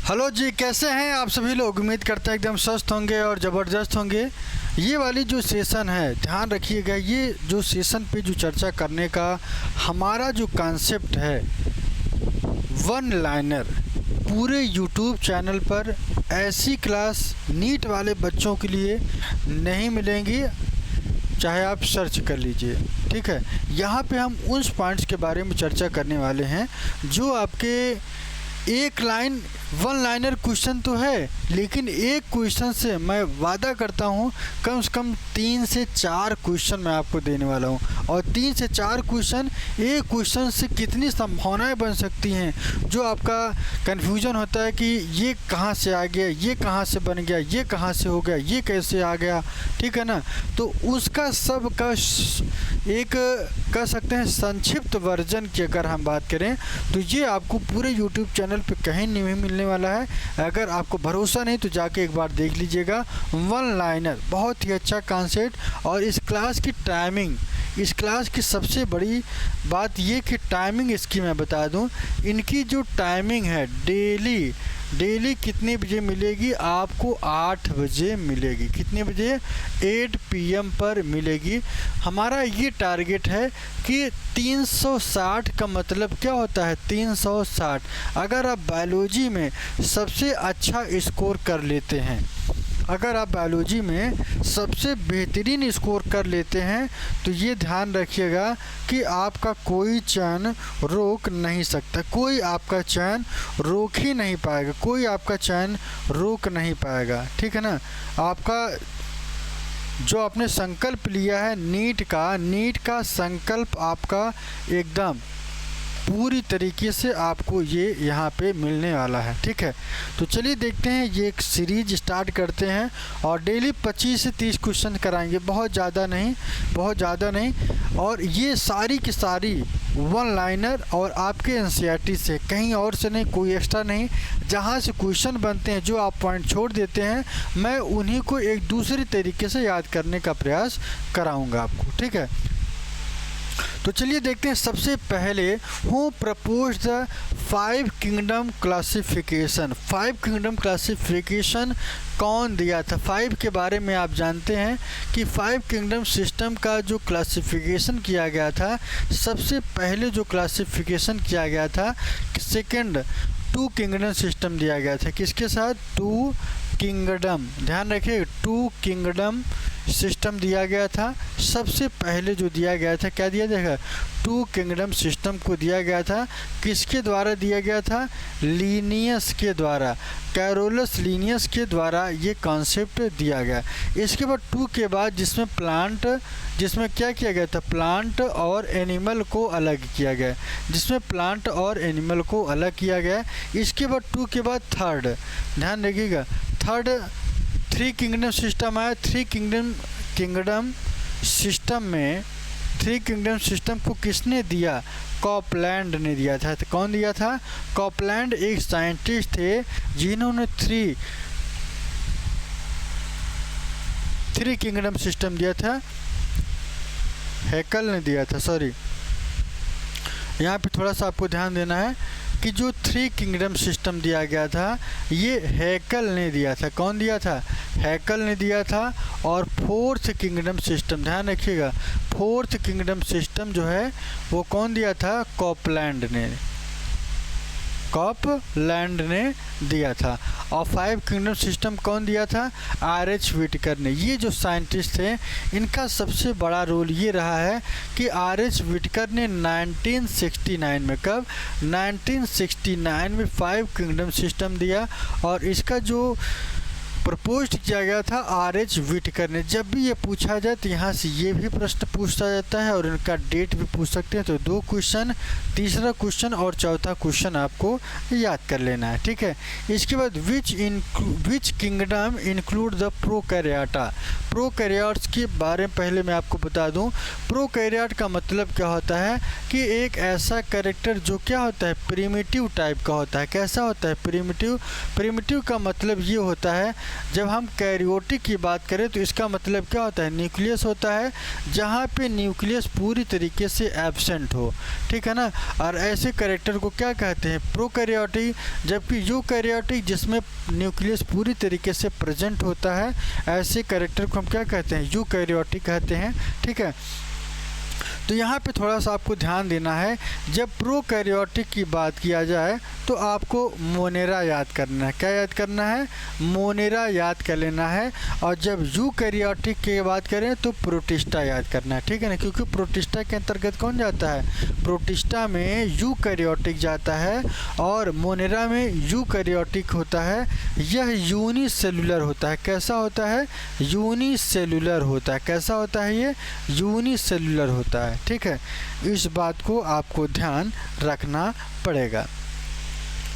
Hello जी, कैसे हैं आप सभी लोग। उम्मीद करते हैं एकदम स्वस्थ होंगे और ज़बरदस्त होंगे। ये वाली जो सेशन है, ध्यान रखिएगा, ये जो सेशन पे जो चर्चा करने का हमारा जो कॉन्सेप्ट है, वन लाइनर। पूरे यूट्यूब चैनल पर ऐसी क्लास नीट वाले बच्चों के लिए नहीं मिलेंगी, चाहे आप सर्च कर लीजिए। ठीक है, यहाँ पे हम उस पॉइंट्स के बारे में चर्चा करने वाले हैं जो आपके एक लाइन वन लाइनर क्वेश्चन तो है, लेकिन एक क्वेश्चन से मैं वादा करता हूँ कम से कम 3 से 4 क्वेश्चन मैं आपको देने वाला हूँ। और 3 से 4 क्वेश्चन, एक क्वेश्चन से कितनी संभावनाएं बन सकती हैं, जो आपका कन्फ्यूजन होता है कि ये कहाँ से आ गया, ये कहाँ से बन गया, ये कहाँ से हो गया, ये कैसे आ गया। ठीक है ना, तो उसका सब का एक कह सकते हैं संक्षिप्त वर्जन की अगर हम बात करें तो ये आपको पूरे यूट्यूब चैनल पे कहीं नहीं मिलने वाला है। अगर आपको भरोसा नहीं तो जाके एक बार देख लीजिएगा। वन लाइनर बहुत ही अच्छा कॉन्सेप्ट। और इस क्लास की टाइमिंग, इस क्लास की सबसे बड़ी बात ये कि टाइमिंग इसकी मैं बता दूं, इनकी जो टाइमिंग है डेली कितने बजे मिलेगी आपको? 8 बजे मिलेगी। कितने बजे? 8 PM पर मिलेगी। हमारा ये टारगेट है कि 360 का मतलब क्या होता है? 360। अगर आप बायोलॉजी में सबसे अच्छा स्कोर कर लेते हैं, अगर आप बायोलॉजी में सबसे बेहतरीन स्कोर कर लेते हैं तो ये ध्यान रखिएगा कि आपका कोई चयन रोक नहीं सकता। कोई आपका चयन रोक ही नहीं पाएगा, कोई आपका चयन रोक नहीं पाएगा। ठीक है ना, आपका जो आपने संकल्प लिया है नीट का संकल्प आपका एकदम पूरी तरीके से आपको ये यहाँ पे मिलने वाला है। ठीक है, तो चलिए देखते हैं, ये एक सीरीज स्टार्ट करते हैं और डेली 25 से 30 क्वेश्चन कराएंगे, बहुत ज़्यादा नहीं। और ये सारी की सारी वन लाइनर और आपके NCERT से, कहीं और से नहीं, कोई एक्स्ट्रा नहीं। जहाँ से क्वेश्चन बनते हैं, जो आप पॉइंट छोड़ देते हैं, मैं उन्हीं को एक दूसरे तरीके से याद करने का प्रयास कराऊँगा आपको। ठीक है, तो चलिए देखते हैं। सबसे पहले हूँ propose the 5 kingdom classification. 5 kingdom classification कौन दिया था? 5 के बारे में आप जानते हैं कि 5 किंगडम सिस्टम का जो क्लासिफिकेशन किया गया था, सबसे पहले जो क्लासिफिकेशन किया गया था, सेकंड 2 किंगडम सिस्टम दिया गया था। किसके साथ? 2 किंगडम, ध्यान रखिए, 2 किंगडम सिस्टम दिया गया था। सबसे पहले जो दिया गया था, क्या दिया गया? 2 किंगडम सिस्टम को दिया गया था। किसके द्वारा दिया गया था? लीनियस के द्वारा, कैरोलस लीनियस के द्वारा ये कॉन्सेप्ट दिया गया। इसके बाद 2 के बाद जिसमें क्या किया गया था? प्लांट और एनिमल को अलग किया गया, इसके बाद 2 के बाद थर्ड, ध्यान रखिएगा, थर्ड 3 किंगडम सिस्टम आया। 3 किंगडम सिस्टम में 3 किंगडम सिस्टम को किसने दिया? कॉपलैंड ने दिया था। तो कौन दिया था? कॉपलैंड एक साइंटिस्ट थे जिन्होंने 3 किंगडम सिस्टम दिया था। हैकल ने दिया था, सॉरी, यहाँ पे थोड़ा सा आपको ध्यान देना है कि जो 3 किंगडम सिस्टम दिया गया था, ये हैकल ने दिया था। कौन दिया था? हैकल ने दिया था। और 4th किंगडम सिस्टम, ध्यान रखिएगा, 4th किंगडम सिस्टम जो है वो कौन दिया था? कॉपलैंड ने दिया था। और 5 किंगडम सिस्टम कौन दिया था? RH व्हिटेकर ने। ये जो साइंटिस्ट थे, इनका सबसे बड़ा रोल ये रहा है कि RH व्हिटेकर ने 1969 में, कब? 1969 में 5 किंगडम सिस्टम दिया। और इसका जो प्रपोज किया गया था RH व्हिटेकर ने। जब भी ये पूछा जाए तो यहाँ से ये भी प्रश्न पूछा जाता है और इनका डेट भी पूछ सकते हैं। तो 2 क्वेश्चन, तीसरा क्वेश्चन और चौथा क्वेश्चन आपको याद कर लेना है। ठीक है, इसके बाद which kingdom include the prokaryota. Prokaryotes के बारे में पहले मैं आपको बता दूं। प्रोकैरियोट का मतलब क्या होता है कि एक ऐसा कैरेक्टर जो क्या होता है? प्रिमिटिव टाइप का होता है। कैसा होता है? प्रिमिटिव का मतलब ये होता है जब हम कैरियोटिक की बात करें तो इसका मतलब क्या होता है, न्यूक्लियस होता है जहाँ पे न्यूक्लियस पूरी तरीके से एब्सेंट हो, ठीक है ना। और ऐसे कैरेक्टर को क्या कहते हैं, प्रोकैरियोटिक। जबकि यूकैरियोटिक जिसमें न्यूक्लियस पूरी तरीके से प्रेजेंट होता है, ऐसे कैरेक्टर को हम क्या कहते हैं, यूकैरियोटिक कहते हैं, ठीक है। तो यहाँ पे थोड़ा सा आपको ध्यान देना है, जब प्रोकैरियोटिक की बात किया जाए तो आपको मोनेरा याद करना है। क्या याद करना है, मोनेरा याद कर लेना है। और जब यूकैरियोटिक की बात करें तो प्रोटिस्टा याद करना है, ठीक है ना, क्योंकि प्रोटिस्टा के अंतर्गत कौन जाता है, प्रोटिस्टा में यूकैरियोटिक जाता है और मोनेरा में यूकैरियोटिक होता है। यह यूनिसेलुलर होता है। कैसा होता है, यूनिसेलुलर होता है। कैसा होता है, ये यूनिसेलुलर होता है, ठीक है। इस बात को आपको ध्यान रखना पड़ेगा।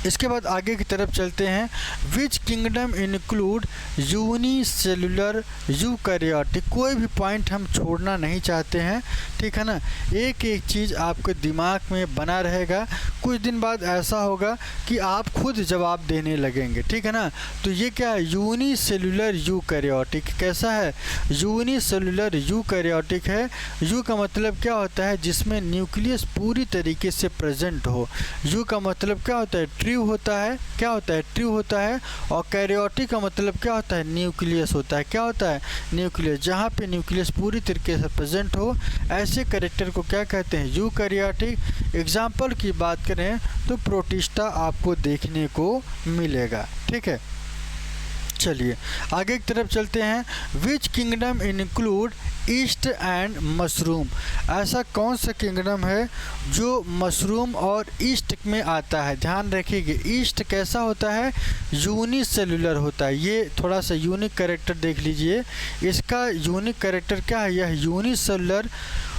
इसके बाद आगे की तरफ चलते हैं। विच किंगडम इंक्लूड यूनिसेलुलर यूकैरियोटिक। कोई भी पॉइंट हम छोड़ना नहीं चाहते हैं, ठीक है ना। एक एक चीज़ आपके दिमाग में बना रहेगा। कुछ दिन बाद ऐसा होगा कि आप खुद जवाब देने लगेंगे, ठीक है ना। तो ये क्या है, यूनिसेलुलर यूकैरियोटिक। कैसा है, यूनिसेलुलर यूकैरियोटिक है। यू का मतलब क्या होता है, जिसमें न्यूक्लियस पूरी तरीके से प्रेजेंट हो। यू का मतलब क्या होता है, ट्रू होता है। क्या होता है, ट्रू होता है। और कैरियोटिक का मतलब क्या होता है, न्यूक्लियस होता है। क्या होता है, न्यूक्लियस। जहाँ पे न्यूक्लियस पूरी तरीके से प्रेजेंट हो, ऐसे कैरेक्टर को क्या कहते हैं, यूकैरियोटिक। एग्जाम्पल की बात करें तो प्रोटिस्टा आपको देखने को मिलेगा, ठीक है। चलिए आगे की तरफ चलते हैं। विच kingdom include east and mushroom. ऐसा कौन सा किंगडम है जो मशरूम और ईस्ट में आता है। ध्यान रखिए, ईस्ट कैसा होता है, यूनिसेलुलर होता है। ये थोड़ा सा यूनिक कैरेक्टर देख लीजिए। इसका यूनिक कैरेक्टर क्या है, यह यूनिसेलुलर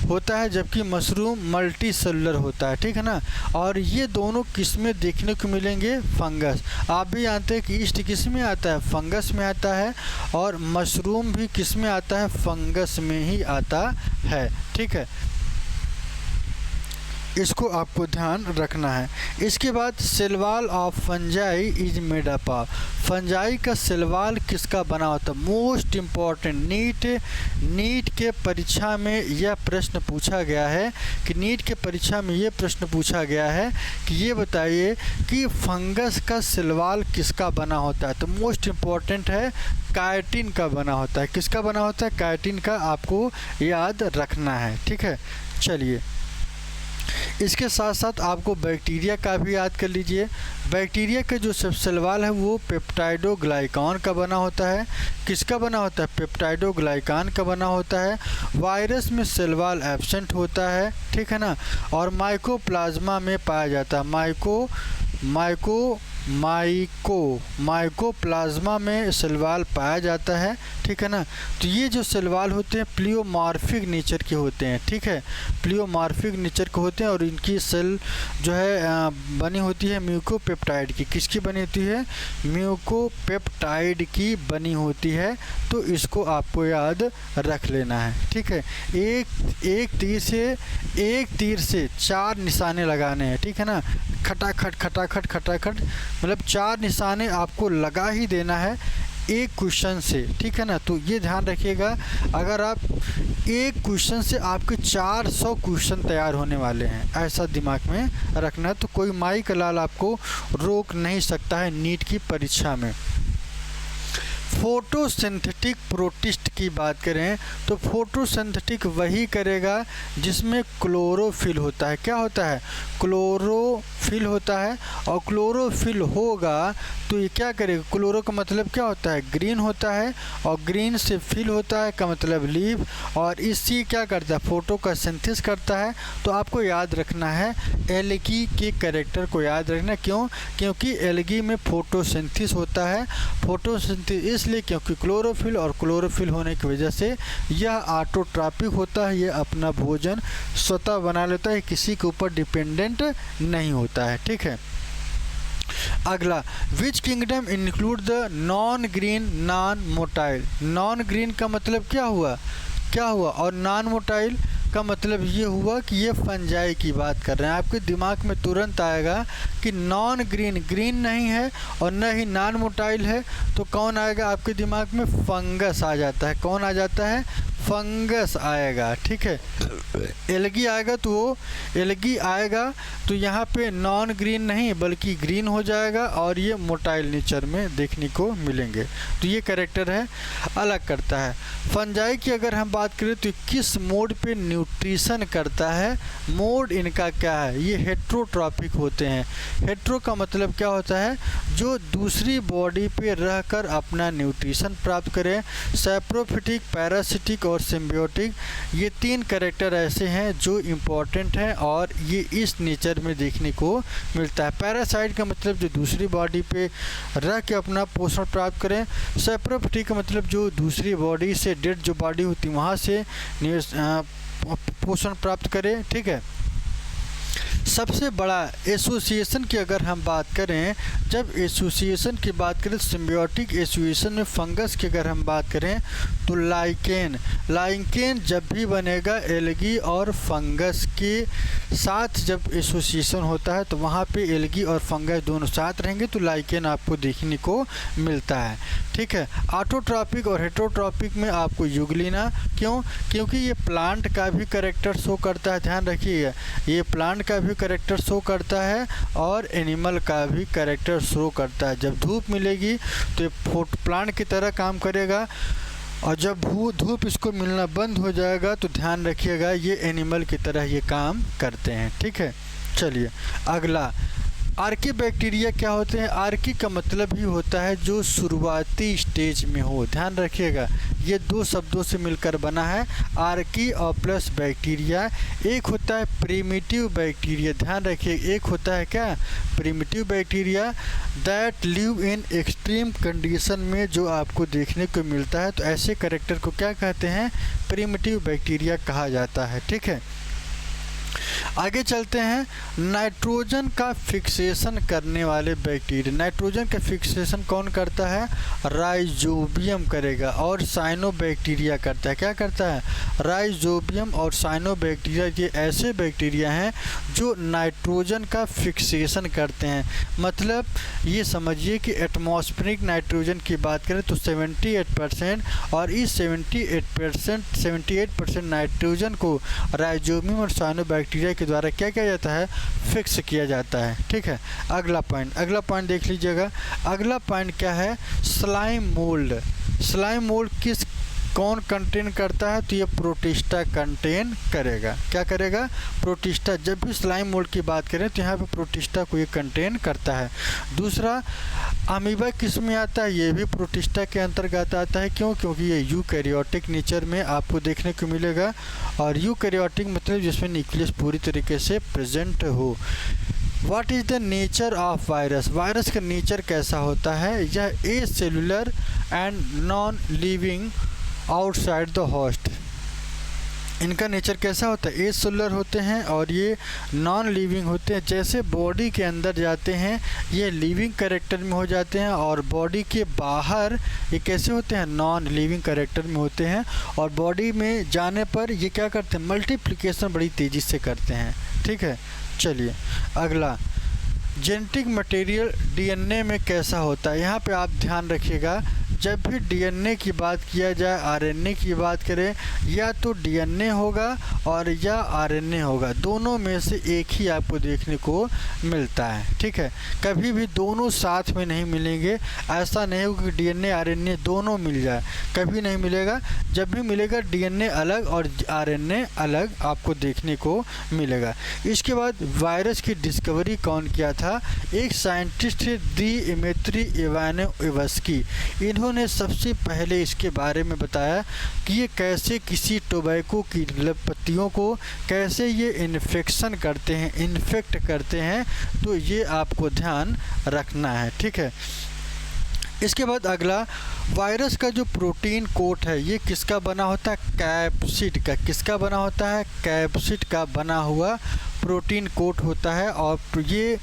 होता है, जबकि मशरूम मल्टी सेलुलर होता है, ठीक है ना। और ये दोनों किस में देखने को मिलेंगे, फंगस। आप भी जानते हैं कि ईस्ट किस में आता है, फंगस में आता है। और मशरूम भी किस में आता है, फंगस में ही आता है, ठीक है। इसको आपको ध्यान रखना है। इसके बाद cell wall of fungi is made up of. Fungi का सेलवाल किसका बना होता है, मोस्ट इम्पॉर्टेंट। नीट के परीक्षा में यह प्रश्न पूछा गया है कि नीट के परीक्षा में यह प्रश्न पूछा गया है कि ये बताइए कि फंगस का सेलवाल किसका बना होता है। तो मोस्ट इम्पॉर्टेंट है, काइटिन का बना होता है। किसका बना होता है, काइटिन का आपको याद रखना है, ठीक है। चलिए इसके साथ साथ आपको बैक्टीरिया का भी याद कर लीजिए। बैक्टीरिया का जो सेलवाल है वो पेप्टाइडोग्लाइकान का बना होता है। किसका बना होता है, पेप्टाइडोग्लाइकान का बना होता है। वायरस में सेलवाल एब्सेंट होता है, ठीक है ना। और माइकोप्लाज्मा में पाया जाता है। माइकोप्लाज्मा में सेलवाल पाया जाता है, ठीक है ना। तो ये जो सेलवाल होते हैं प्लियोमॉर्फिक नेचर के होते हैं, ठीक है। प्लियोमॉर्फिक नेचर के होते हैं और इनकी सेल जो है बनी होती है म्यूकोपेप्टाइड की। किसकी बनी होती है, म्यूकोपेप्टाइड की बनी होती है। तो इसको आपको याद रख लेना है, ठीक है। एक तीर से 4 निशाने लगाने हैं, ठीक है ना। खटाखट खटाखट खटाखट, मतलब 4 निशाने आपको लगा ही देना है एक क्वेश्चन से, ठीक है ना। तो ये ध्यान रखिएगा, अगर आप एक क्वेश्चन से आपके 400 क्वेश्चन तैयार होने वाले हैं, ऐसा दिमाग में रखना। तो कोई माई का लाल आपको रोक नहीं सकता है नीट की परीक्षा में। फोटोसिंथेटिक प्रोटिस्ट की बात करें तो फोटोसिंथेटिक वही करेगा जिसमें क्लोरोफिल होता है। क्या होता है, क्लोरोफिल होता है। और क्लोरोफिल होगा तो ये क्या करेगा, क्लोरो का मतलब क्या होता है, ग्रीन होता है। और ग्रीन से फिल होता है का मतलब लीव। और इससे क्या करता है, फोटो का सिंथेसिस करता है। तो आपको याद रखना है एल्गी के कैरेक्टर को याद रखना। क्यों, क्योंकि एल्गी में फोटोसिंथेसिस होता है। फोटोसिंथेसिस इसलिए क्योंकि क्लोरोफिल और क्लोरोफिल होने की वजह से यह ऑटोट्रॉपिक होता है। यह अपना भोजन स्वतः बना लेता है, किसी के ऊपर डिपेंडेंट नहीं होता है, ठीक है। अगला, विच kingdom include the non green non motile. Non green का मतलब क्या हुआ और नॉन मोटाइल, का मतलब ये हुआ कि ये फंजाई की बात कर रहे हैं। आपके दिमाग में तुरंत आएगा कि नॉन ग्रीन, ग्रीन नहीं है और न ही नॉन मोटाइल है, तो कौन आएगा आपके दिमाग में? फंगस आ जाता है। कौन आ जाता है? फंगस आएगा। ठीक है, एल्गी आएगा तो वो एल्गी आएगा तो यहाँ पे नॉन ग्रीन नहीं बल्कि ग्रीन हो जाएगा और ये मोटाइल नेचर में देखने को मिलेंगे। तो ये कैरेक्टर है, अलग करता है। फंजाई की अगर हम बात करें तो किस मोड पे न्यूट्रिशन करता है, मोड इनका क्या है? ये हेट्रोट्रॉपिक होते हैं। हेट्रो का मतलब क्या होता है? जो दूसरी बॉडी पे रहकर अपना न्यूट्रिशन प्राप्त करें। सैप्रोफिटिक, पैरासिटिक और सिम्बियोटिक, ये 3 कैरेक्टर ऐसे हैं जो इम्पोर्टेंट हैं और ये इस नेचर में देखने को मिलता है। पैरासाइट का मतलब जो दूसरी बॉडी पे रह के अपना पोषण प्राप्त करें। सैप्रोफिटिक का मतलब जो दूसरी बॉडी से डेड जो बॉडी होती है वहाँ से पोषण प्राप्त करें। ठीक है, सबसे बड़ा एसोसिएशन की अगर हम बात करें, जब एसोसिएशन की बात करें सिम्बियोटिक एसोसिएशन में फंगस की अगर हम बात करें तो लाइकेन जब भी बनेगा एल्गी और फंगस के साथ जब एसोसिएशन होता है तो वहाँ पे एल्गी और फंगस दोनों साथ रहेंगे तो लाइकेन आपको देखने को मिलता है। ठीक है, ऑटोट्रॉपिक और हेटेरोट्रॉपिक में आपको यूग्लिना, क्योंकि ये प्लांट का भी कैरेक्टर शो करता है। ध्यान रखिएगा, ये प्लांट का भी कैरेक्टर शो करता है और एनिमल का भी कैरेक्टर शो करता है। जब धूप मिलेगी तो ये प्लांट की तरह काम करेगा और जब धूप इसको मिलना बंद हो जाएगा तो ध्यान रखिएगा ये एनिमल की तरह ये काम करते हैं। ठीक है, चलिए अगला, आर्की बैक्टीरिया क्या होते हैं? आर्की का मतलब ही होता है जो शुरुआती स्टेज में हो। ध्यान रखिएगा, ये 2 शब्दों से मिलकर बना है, आर्की और प्लस बैक्टीरिया। एक होता है प्रिमिटिव बैक्टीरिया, ध्यान रखिए, एक होता है क्या? Primitive bacteria that live in extreme condition में जो आपको देखने को मिलता है। तो ऐसे कैरेक्टर को क्या कहते हैं? प्रिमिटिव बैक्टीरिया कहा जाता है। ठीक है, आगे चलते हैं। नाइट्रोजन का फिक्सेशन करने वाले बैक्टीरिया, नाइट्रोजन का फिक्सेशन कौन करता है? राइजोबियम करेगा और साइनोबैक्टीरिया करता है। क्या करता है? राइजोबियम और साइनोबैक्टीरिया, ये ऐसे बैक्टीरिया हैं जो नाइट्रोजन का फिक्सेशन करते हैं। मतलब ये समझिए कि एटमॉस्फेरिक नाइट्रोजन की बात करें तो 78% और इस 78% नाइट्रोजन को राइजोबियम और साइनोबैक्टीरिया के द्वारा क्या किया जाता है? फिक्स किया जाता है। ठीक है, अगला पॉइंट देख लीजिएगा। अगला पॉइंट क्या है? Slime mould. स्लाइम मोल्ड कौन कंटेन करता है? तो ये प्रोटिस्टा कंटेन करेगा। क्या करेगा? प्रोटिस्टा। जब भी स्लाइम मोल्ड की बात करें तो यहाँ पे प्रोटिस्टा को ये कंटेन करता है। दूसरा, अमीबा किस में आता है? ये भी प्रोटिस्टा के अंतर्गत आता है। क्योंकि ये यूकैरियोटिक नेचर में आपको देखने को मिलेगा और यूकैरियोटिक मतलब जिसमें न्यूक्लियस पूरी तरीके से प्रेजेंट हो। What is the nature of virus? Virus का नेचर कैसा होता है? यह acellular and non living outside the host. इनका नेचर कैसा होता है? ए सेलुलर होते हैं और ये नॉन लिविंग होते हैं। जैसे बॉडी के अंदर जाते हैं ये लिविंग कैरेक्टर में हो जाते हैं और बॉडी के बाहर ये कैसे होते हैं? नॉन लिविंग कैरेक्टर में होते हैं। और बॉडी में जाने पर ये क्या करते हैं? मल्टीप्लिकेशन बड़ी तेज़ी से करते हैं। ठीक है, चलिए अगला, जेनेटिक मटेरियल डीएनए में कैसा होता है? यहाँ पे आप ध्यान रखिएगा, जब भी डीएनए की बात किया जाए, आरएनए की बात करें, या तो डीएनए होगा और या आरएनए होगा, दोनों में से एक ही आपको देखने को मिलता है। ठीक है, कभी भी दोनों साथ में नहीं मिलेंगे। ऐसा नहीं होगा कि डीएनए आरएनए दोनों मिल जाए, कभी नहीं मिलेगा। जब भी मिलेगा डीएनए अलग और आरएनए अलग आपको देखने को मिलेगा। इसके बाद वायरस की डिस्कवरी कौन किया था? एक साइंटिस्ट थे दिमित्री इवानोव्स्की। इन्होंने सबसे पहले इसके बारे में बताया कि ये कैसे किसी टोबैको की पत्तियों को कैसे ये इन्फेक्शन करते हैं, इन्फेक्ट करते हैं। तो ये आपको ध्यान रखना है। ठीक है, इसके बाद अगला, वायरस का जो प्रोटीन कोट है ये किसका बना होता है? कैप्सिड का। किसका बना होता है? कैप्सिड का बना हुआ प्रोटीन कोट होता है। और ये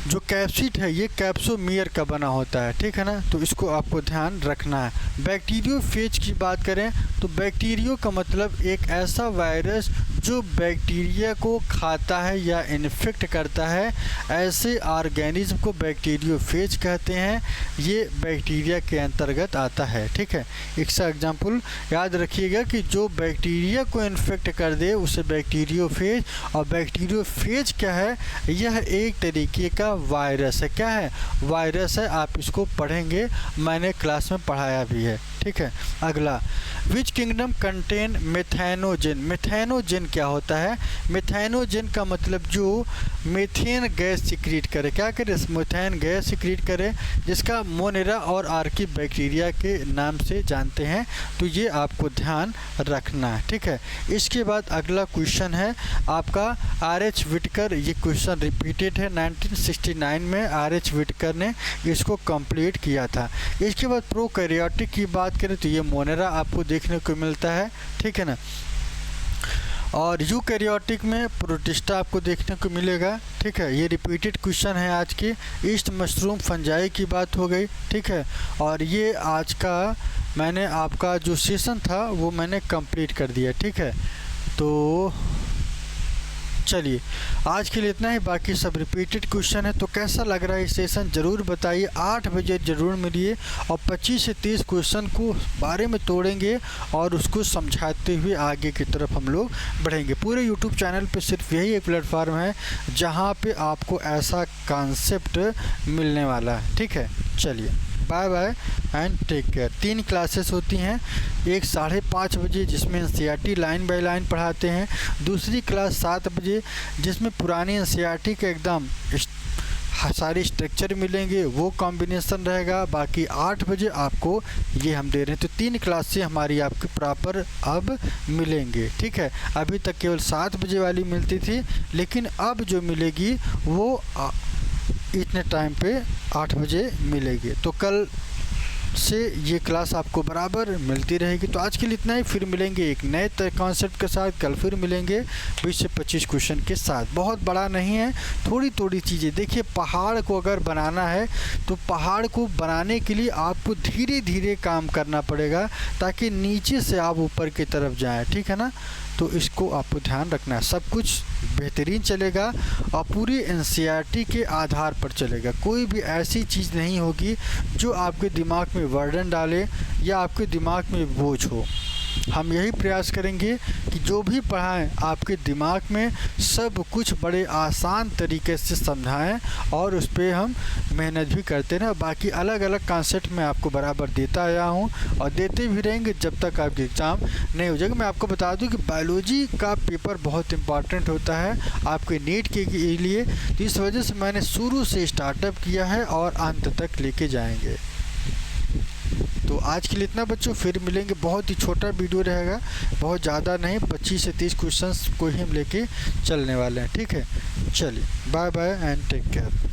जो कैप्सिड है ये कैप्सोमियर का बना होता है, ठीक है ना, तो इसको आपको ध्यान रखना है। बैक्टीरियोफेज की बात करें तो बैक्टीरियो का मतलब एक ऐसा वायरस जो बैक्टीरिया को खाता है या इन्फेक्ट करता है, ऐसे ऑर्गेनिज्म को बैक्टीरियोफेज कहते हैं। ये बैक्टीरिया के अंतर्गत आता है, ठीक है। इसका एग्जाम्पल याद रखिएगा कि जो बैक्टीरिया को इन्फेक्ट कर दे उसे बैक्टीरियोफेज, और बैक्टीरियोफेज क्या है, यह एक तरीके का वायरस है। क्या है? वायरस है। आप इसको पढ़ेंगे, मैंने क्लास में पढ़ाया भी है, ठीक है। अगला, विच किंगडम कंटेन मेथेनोजेन। मेथेनोजेन क्या होता है? मेथेनोजेन का मतलब जो मीथेन गैस सिक्रीट करे। क्या करे? मीथेन गैस सिक्रीट करे, जिसका मोनेरा और आर्की बैक्टीरिया के नाम से जानते हैं। तो ये आपको ध्यान रखना है, ठीक है। इसके बाद अगला क्वेश्चन है आपका आर.एच. विटकर। ये क्वेश्चन रिपीटेड है, 1969 में आर.एच. विटकर ने इसको कंप्लीट किया था। इसके बाद प्रोकैरियोटिक की बात करें तो ये मोनेरा आपको देखने को मिलता है, ठीक है ना। और यूकैरियोटिक में प्रोटिस्टा आपको देखने को मिलेगा, ठीक है। ये रिपीटेड क्वेश्चन है आज की। ईस्ट मशरूम फंजाई की बात हो गई, ठीक है। और ये आज का मैंने आपका जो सेशन था वो मैंने कंप्लीट कर दिया, ठीक है। तो चलिए आज के लिए इतना ही, बाकी सब रिपीटेड क्वेश्चन है। तो कैसा लग रहा है ये सेशन ज़रूर बताइए। 8 बजे ज़रूर मिलिए और 25 से 30 क्वेश्चन को बारे में तोड़ेंगे और उसको समझाते हुए आगे की तरफ हम लोग बढ़ेंगे। पूरे यूट्यूब चैनल पे सिर्फ यही एक प्लेटफार्म है जहाँ पे आपको ऐसा कॉन्सेप्ट मिलने वाला है, ठीक है। चलिए bye bye and take care. 3 classes होती हैं, एक 5:30 बजे जिसमें एनसीईआरटी लाइन बाय लाइन पढ़ाते हैं, दूसरी क्लास 7 बजे जिसमें पुरानी एनसीईआरटी के एकदम सारे स्ट्रक्चर मिलेंगे, वो कॉम्बिनेशन रहेगा। बाकी 8 बजे आपको ये हम दे रहे हैं। तो 3 क्लासें हमारी आपकी प्रॉपर अब मिलेंगे, ठीक है। अभी तक केवल 7 बजे वाली मिलती थी, लेकिन अब जो मिलेगी वो इतने टाइम पे 8 बजे मिलेगी। तो कल से ये क्लास आपको बराबर मिलती रहेगी। तो आज के लिए इतना ही, फिर मिलेंगे एक नए कॉन्सेप्ट के साथ। कल फिर मिलेंगे 20 से 25 क्वेश्चन के साथ। बहुत बड़ा नहीं है, थोड़ी थोड़ी चीज़ें। देखिए पहाड़ को अगर बनाना है तो पहाड़ को बनाने के लिए आपको धीरे धीरे काम करना पड़ेगा ताकि नीचे से आप ऊपर की तरफ जाएं, ठीक है ना। तो इसको आपको ध्यान रखना है। सब कुछ बेहतरीन चलेगा और पूरी एनसीईआरटी के आधार पर चलेगा। कोई भी ऐसी चीज़ नहीं होगी जो आपके दिमाग में बर्डन डाले या आपके दिमाग में बोझ हो। हम यही प्रयास करेंगे कि जो भी पढ़ाएं आपके दिमाग में सब कुछ बड़े आसान तरीके से समझाएं और उस पर हम मेहनत भी करते रहें। बाकी अलग अलग कॉन्सेप्ट मैं आपको बराबर देता आया हूं और देते भी रहेंगे जब तक आपके एग्ज़ाम नहीं हो जाएगा। मैं आपको बता दूं कि बायोलॉजी का पेपर बहुत इंपॉर्टेंट होता है आपके नीट के लिए, तो इस वजह से मैंने शुरू से स्टार्टअप किया है और अंत तक लेके जाएंगे। तो आज के लिए इतना बच्चों, फिर मिलेंगे। बहुत ही छोटा वीडियो रहेगा, बहुत ज़्यादा नहीं, 25 से 30 क्वेश्चंस को ही हम लेके चलने वाले हैं, ठीक है। चलिए bye bye and take care.